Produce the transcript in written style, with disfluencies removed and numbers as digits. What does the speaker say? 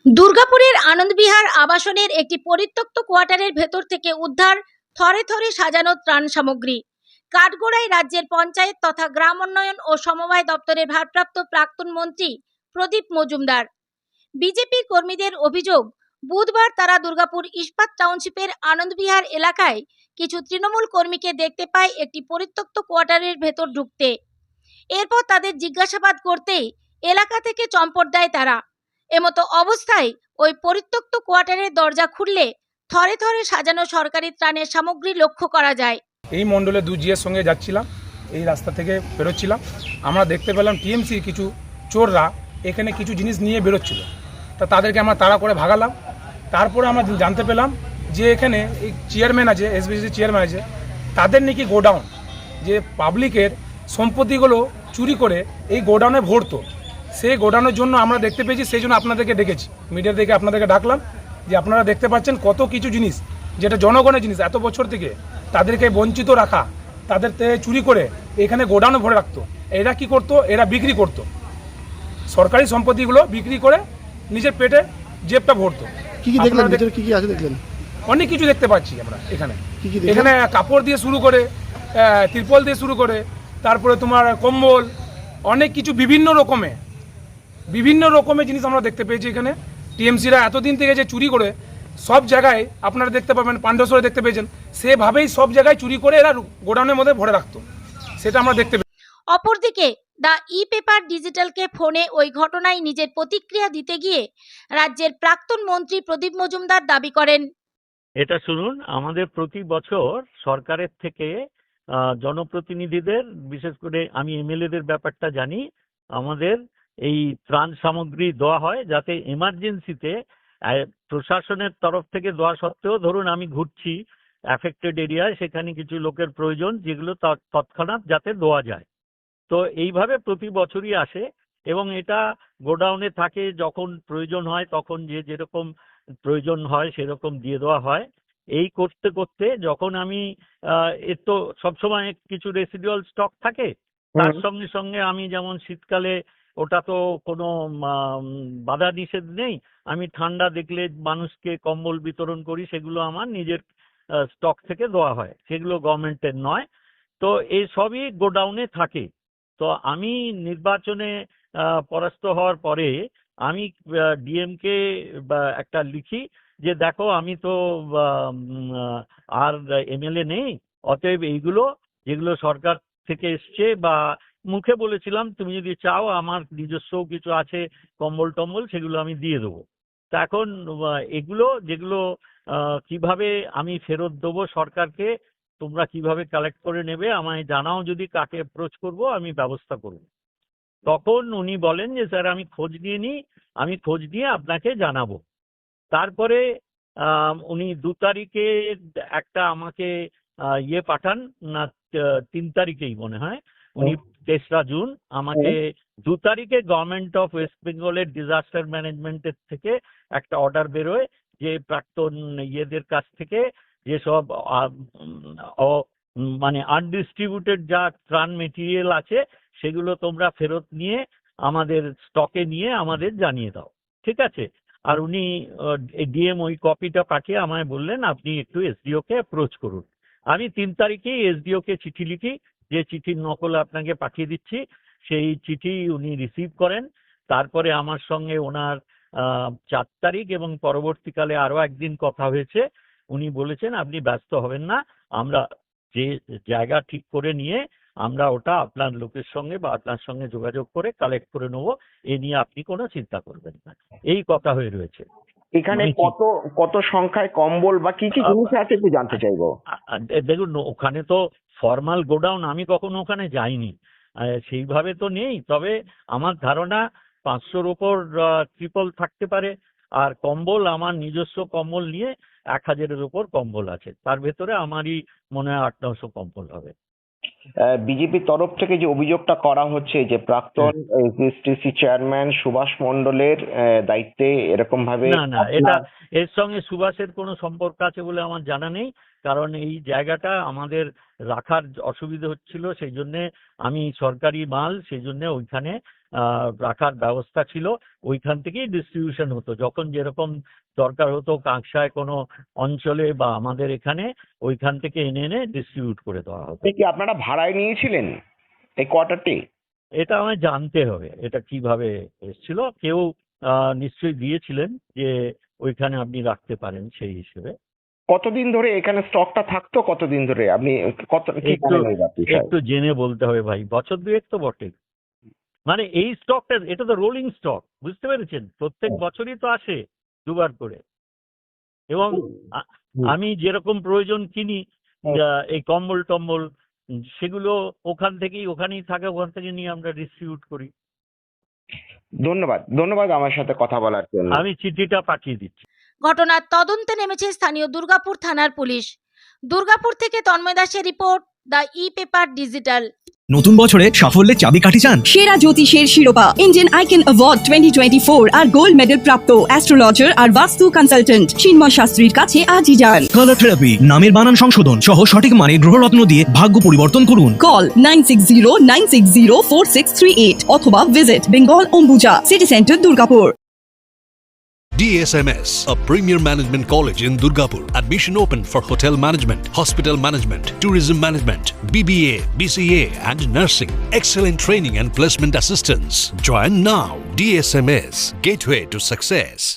দুর্গাপুরের আনন্দবিহার আবাসনের একটি পরিত্যক্ত কোয়ার্টারের ভেতর থেকে উদ্ধার থরে থরে সাজানো ত্রাণ সামগ্রী। কাঠগড়ায় রাজ্যের পঞ্চায়েত তথা গ্রাম উন্নয়ন ও সমবায় দপ্তরের ভারপ্রাপ্ত প্রাক্তন মন্ত্রী প্রদীপ মজুমদার। বিজেপির কর্মীদের অভিযোগ, বুধবার তারা দুর্গাপুর ইস্পাত টাউনশিপের আনন্দবিহার এলাকায় কিছু তৃণমূল কর্মীকে দেখতে পায় একটি পরিত্যক্ত কোয়ার্টারের ভেতর ঢুকতে। এরপর তাদের জিজ্ঞাসাবাদ করতেই এলাকা থেকে চম্পট দেয় তারা। এমতো অবস্থায় ওই পরিত্যক্ত কোয়ার্টারের দরজা খুললে থরে থরে সাজানো সরকারি ত্রাণের সামগ্রী লক্ষ্য করা যায়। এই মণ্ডলে দুজিয়ের সঙ্গে যাচ্ছিলাম, এই রাস্তা থেকে বেরোচ্ছিলাম, আমরা দেখতে পেলাম টিএমসির কিছু চোররা এখানে কিছু জিনিস নিয়ে বেরোচ্ছিল। তা তাদেরকে আমরা তাড়া করে ভাগালাম। তারপরে আমরা জানতে পেলাম যে এখানে এই চেয়ারম্যান আছে, এসবিসি চেয়ারম্যান আছে, তাদের নাকি গোডাউন, যে পাবলিকের সম্পত্তিগুলো চুরি করে এই গোডাউনে ভরতো। সেই গোডাউনের জন্য আমরা দেখতে পেয়েছি, সেই জন্য আপনাদেরকে ডেকেছি, মিডিয়া থেকে আপনাদেরকে ডাকলাম যে আপনারা দেখতে পাচ্ছেন কত কিছু জিনিস যেটা জনগণের জিনিস এত বছর থেকে তাদেরকে বঞ্চিত রাখা, তাদের চুরি করে এখানে গোডাউনে ভরে রাখতো। এরা কি করতো? এরা বিক্রি করতো, সরকারি সম্পত্তিগুলো বিক্রি করে নিজের পেটে জেবটা ভরতো। কি কি দেখলেন? ভিতরে কি কি আছে দেখলেন? অনেক কিছু দেখতে পাচ্ছি আমরা এখানে। এখানে কাপড় দিয়ে শুরু করে তিরপল দিয়ে শুরু করে তারপরে তোমার কম্বল, অনেক কিছু বিভিন্ন রকমের জিনিস আমরা দেখতে পেয়েছি এখানে। টিএমসিরা এতদিন থেকে যে চুরি করে সব জায়গায় আপনারা দেখতে পাবেন, পাণ্ডেশ্বরে দেখতে পেয়েছেন, সেভাবেই সব জায়গায় চুরি করে এরা গোডাউনের মধ্যে ভরে রাখতো, সেটা আমরা দেখতে পেয়েছি। অপরদিকে দ্য ই পেপার ডিজিটালকে ফোনে ওই ঘটনায় নিজের প্রতিক্রিয়া দিতে গিয়ে রাজ্যের প্রাক্তন মন্ত্রী প্রদীপ মজুমদার দাবি করেন, এটা শুনুন, আমাদের প্রতি বছর সরকারের থেকে জনপ্রতিনিধিদের, বিশেষ করে আমি এমএলএদের ব্যাপারটা জানি, আমাদের এই ত্রাণ সামগ্রী দেওয়া হয় যাতে এমার্জেন্সিতে প্রশাসনের তরফ থেকে দেওয়া সত্ত্বেও, ধরুন আমি ঘুরছি অ্যাফেক্টেড এরিয়ায়, সেখানে কিছু লোকের প্রয়োজন যেগুলো তৎক্ষণাৎ যাতে দেওয়া যায়। তো এইভাবে প্রতি বছরই আসে এবং এটা গোডাউনে থাকে, যখন প্রয়োজন হয় তখন যে যেরকম প্রয়োজন হয় সেরকম দিয়ে দেওয়া হয়। এই করতে করতে যখন আমি এর তো সবসময় কিছু রেসিডুয়াল স্টক থাকে, তার সঙ্গে সঙ্গে আমি যেমন শীতকালে ওটা তো কোনো বাধা নিষেধ নেই, আমি ঠান্ডা দেখলে মানুষকে কম্বল বিতরণ করি, সেগুলো আমার নিজের স্টক থেকে দেওয়া হয়, সেগুলো গভর্নমেন্টের নয়। তো এই সবই গোডাউনে থাকে। তো আমি নির্বাচনে পরাস্ত হওয়ার পরে আমি ডিএমকে একটা লিখি যে দেখো আমি তো আর এমএলএ নেই, অতএব এইগুলো যেগুলো সরকার থেকে এসছে বা মুখে বলেছিলাম, তুমি যদি চাও আমার নিজস্ব কিছু আছে কম্বল টম্বল, সেগুলো আমি দিয়ে দেবো। তা এখন এগুলো যেগুলো কিভাবে আমি ফেরত দেবো সরকারকে, তোমরা কিভাবে কালেক্ট করে নেবে আমায় জানাও, যদি কাকে অ্যাপ্রোচ করব আমি ব্যবস্থা করব। তখন উনি বলেন যে স্যার আমি খোঁজ নিয়ে নিই, আমি খোঁজ নিয়ে আপনাকে জানাবো। তারপরে উনি 2 তারিখে একটা আমাকে ইয়ে পাঠান, না 3 তারিখেই মনে হয়, উনি 3রা জুন আমাকে 2 তারিখে গভর্নমেন্ট অফ ওয়েস্ট বেঙ্গলের ডিজাস্টার ম্যানেজমেন্টের থেকে একটা অর্ডার বেরোয় যে প্রাক্তন ইয়েদের কাছ থেকে যেসব মানে আনডিস্ট্রিবিউটেড যা ত্রাণ মেটেরিয়াল আছে সেগুলো তোমরা ফেরত নিয়ে আমাদের স্টকে নিয়ে আমাদের জানিয়ে দাও, ঠিক আছে? আর উনি ডিএম ওই কপিটা পাঠিয়ে আমায় বললেন আপনি একটু এসডিও কে অ্যাপ্রোচ করুন। আমি 3 তারিখেই এসডিও কে চিঠি লিখি, যে চিঠির নকল আপনাকে পাঠিয়ে দিচ্ছি। সেই চিঠি উনি রিসিভ করেন। তারপরে আমার সঙ্গে ওনার 4 তারিখ এবং পরবর্তীকালে আরো একদিন কথা হয়েছে। উনি বলেছেন আপনি ব্যস্ত হবেন না, আমরা যে জায়গা ঠিক করে নিয়ে আমরা ওটা আপনার লোকের সঙ্গে বা আপনার সঙ্গে যোগাযোগ করে কালেক্ট করে নেবো, এ নিয়ে আপনি কোনো চিন্তা করবেন না। এই কথা হয়ে রয়েছে। এখানে কত সংখ্যায় কম্বল বা কি কি জিনিস আছে একটু জানতে চাইবো। দেখুন, ওখানে তো ফর্মাল গোডাউন, আমি কখনো ওখানে যাইনি, সেইভাবে তো নেই। তবে আমার ধারণা 500-র ওপর ট্রিপল থাকতে পারে। আর কম্বল, আমার নিজস্ব কম্বল নিয়ে 1000-এর ওপর কম্বল আছে, তার ভেতরে আমারই মনে হয় 800-900 কম্বল হবে। বিজেপির তরফ থেকে যে অভিযোগটা করা হচ্ছে যে প্রাক্তন এসডিসি চেয়ারম্যান সুভাষ মণ্ডলের দায়িত্বে এরকম ভাবে, না, এটা এর সঙ্গে সুভাষের কোনো সম্পর্ক আছে বলে আমার জানা নেই। কারণ এই জায়গাটা আমাদের রাখার অসুবিধা হচ্ছিল, সেই জন্য আমি সরকারি মাল, সেই জন্য ওইখানে রাখার ব্যবস্থা ছিল, ওইখান থেকেই ডিস্ট্রিবিউশন হতো। যখন যেরকম দরকার হতো কাঁকসায় কোনো অঞ্চলে বা আমাদের এখানে, ওইখান থেকে এনে এনে ডিস্ট্রিবিউট করে দেওয়া হতো। কি আপনারা ভাড়ায় নিয়েছিলেন এই কোয়ার্টারটি? এটা আমায় জানতে হবে এটা কিভাবে এসেছিল। কেউ নিশ্চয়ই দিয়েছিলেন যে ওইখানে আপনি রাখতে পারেন সেই হিসেবে। কতদিন ধরে এখানে স্টকটা থাকতো? কতদিন ধরে আপনি কত কি একটু জানেন এই বিষয়ে? একটু জেনে বলতে হবে ভাই, বছর দুয়েক তো বটে। মানে এই স্টকটা, এটা তো রোলিং স্টক, বুঝতে পেরেছেন? প্রত্যেক বছরই তো আসে দুবার করে। এবং আমি যেরকম প্রয়োজন কিনি, এই কম্বল টম্বল, সেগুলো ওখানেই থাকে, ওখান থেকে নিয়ে আমরা ডিস্ট্রিবিউট করি। ধন্যবাদ আমার সাথে কথা বলার জন্য। আমি চিঠিটা পাঠিয়ে দিচ্ছি। ঘটনার তদন্তে নেমেছে স্থানীয় দুর্গাপুর থানার পুলিশ। দুর্গাপুর থেকে তন্ময় দাসের report, the e paper digital. নতুন বছরে সাফল্যের চাবিকাঠি চান? সেরা জ্যোতিষের শিরোপা ইন্ডিয়ান আইকন অ্যাওয়ার্ড 2024 আর গোল্ড মেডেল প্রাপ্ত অ্যাস্ট্রোলজার আর বাস্তু কনসালটেন্ট চিন্ময় শাস্ত্রীর কাছে আজই যান। কালার থেরাপি, নামের বানান সংশোধন সহ সঠিক মানে গ্রহরত্ন দিয়ে ভাগ্য পরিবর্তন করুন। কল 9609604638 অথবা visit Bengal Ambuja city centre Durgapur. DSMS, a premier management college in Durgapur. Admission open for hotel management, hospital management, tourism management, BBA, BCA and nursing. Excellent training and placement assistance. Join now. DSMS, gateway to success.